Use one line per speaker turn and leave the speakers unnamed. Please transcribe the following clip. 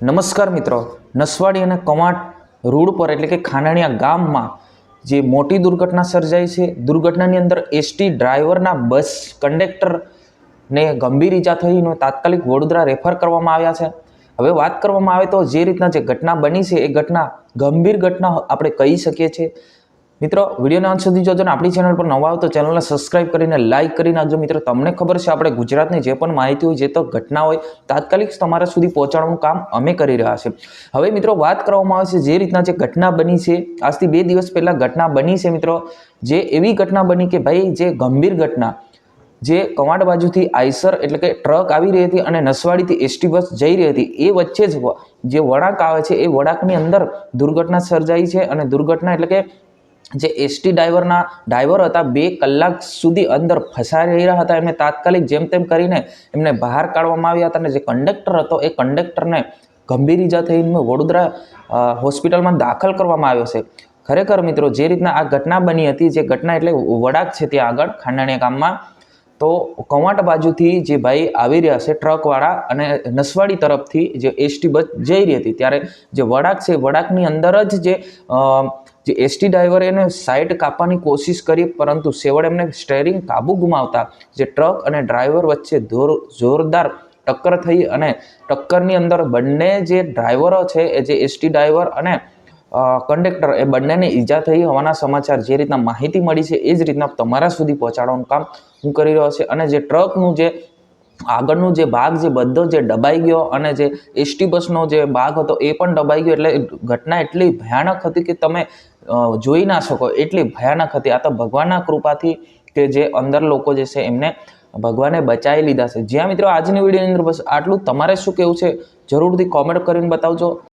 નમસ્કાર મિત્રો, નસવાડી અને કવાંટ રોડ પર એટલે કે ખાનાણીયા ગામમાં જે મોટી દુર્ઘટના સર્જાઈ છે. દુર્ઘટનાની અંદર એસટી ડ્રાઈવરના બસ કંડક્ટરને ગંભીર ઈજા થઈને તાત્કાલિક વડોદરા રેફર કરવામાં આવ્યા છે. હવે વાત કરવામાં આવે તો જે રીતના જે ઘટના બની છે એ ઘટના ગંભીર ઘટના આપણે કહી શકીએ છીએ. મિત્રો, વિડીયોના અંત સુધી જોજો ને આપણી ચેનલ પર નવા આવો તો ચેનલને સબસ્ક્રાઇબ કરીને લાઇક કરી નાખજો. મિત્રો, તમને ખબર છે આપણે ગુજરાતની જે પણ માહિતી હોય, જે તો ઘટના હોય, તાત્કાલિક તમારા સુધી પહોંચાડવાનું કામ અમે કરી રહ્યા છે. હવે મિત્રો, વાત કરવામાં આવે છે જે રીતના જે ઘટના બની છે, આજથી 2 દિવસ પહેલા ઘટના બની છે. મિત્રો, જે એવી ઘટના બની કે ભાઈ જે ગંભીર ઘટના, જે કવાંટ બાજુથી આઈસર એટલે કે ટ્રક આવી રહી હતી અને નસવાડીથી એસટી બસ જઈ રહી હતી, એ વચ્ચે જ જે વળાંક આવે છે એ વળાંકની અંદર દુર્ઘટના સર્જાઈ છે. અને દુર્ઘટના એટલે કે જે એસટી ડ્રાઈવર હતા 2 કલાક સુધી અંદર ફસાઈ રહ્યા હતા. એમને તાત્કાલિક જેમ તેમ કરીને એમને બહાર કાઢવામાં આવ્યા હતા. અને જે કંડક્ટર હતો એ કંડક્ટરને ગંભીર ઈજા થઈને વડોદરા હોસ્પિટલમાં દાખલ કરવામાં આવ્યો છે. ખરેખર મિત્રો, જે રીતના આ ઘટના બની હતી, જે ઘટના એટલે વડાક છે ત્યાં આગળ ખાંડાણીયા ગામમાં, તો કવાંટ બાજુથી જે ભાઈ આવી રહ્યા છે ટ્રકવાળા અને નસવાડી તરફથી જે એસટી બસ જઈ રહી હતી, ત્યારે જે વળાંક છે વળાંકની અંદર જ જે એસટી ડ્રાઈવરે એને સાઈડ કાપવાની કોશિશ કરી, પરંતુ છેવટે એમને સ્ટેરિંગ કાબુ ગુમાવતા જે ટ્રક અને ડ્રાઈવર વચ્ચે જોરદાર ટક્કર થઈ. અને ટક્કરની અંદર બંને જે ડ્રાઈવરો છે, એ જે એસટી ડ્રાઈવર અને કંડક્ટર, એ બંનેને ઈજા થઈ હોવાના સમાચાર જે રીતના માહિતી મળી છે એ જ રીતના તમારા સુધી પહોંચાડવાનું કામ હું કરી રહ્યો છે. અને જે ટ્રકનું જે આગળનું જે ભાગ જે બધો જે દબાઈ ગયો અને જે એસટી બસનો જે ભાગ હતો એ પણ દબાઈ ગયો. એટલે ઘટના એટલી ભયાનક હતી કે તમે જોઈ ના શકો, એટલી ભયાનક હતી. આ તો ભગવાનના કૃપાથી કે જે અંદર લોકો જે છે એમને ભગવાને બચાવી લીધા છે. જ્યાં મિત્રો આજની વિડીયોની અંદર બસ આટલું. તમારે શું કહેવું છે જરૂરથી કોમેન્ટ કરીને બતાવજો.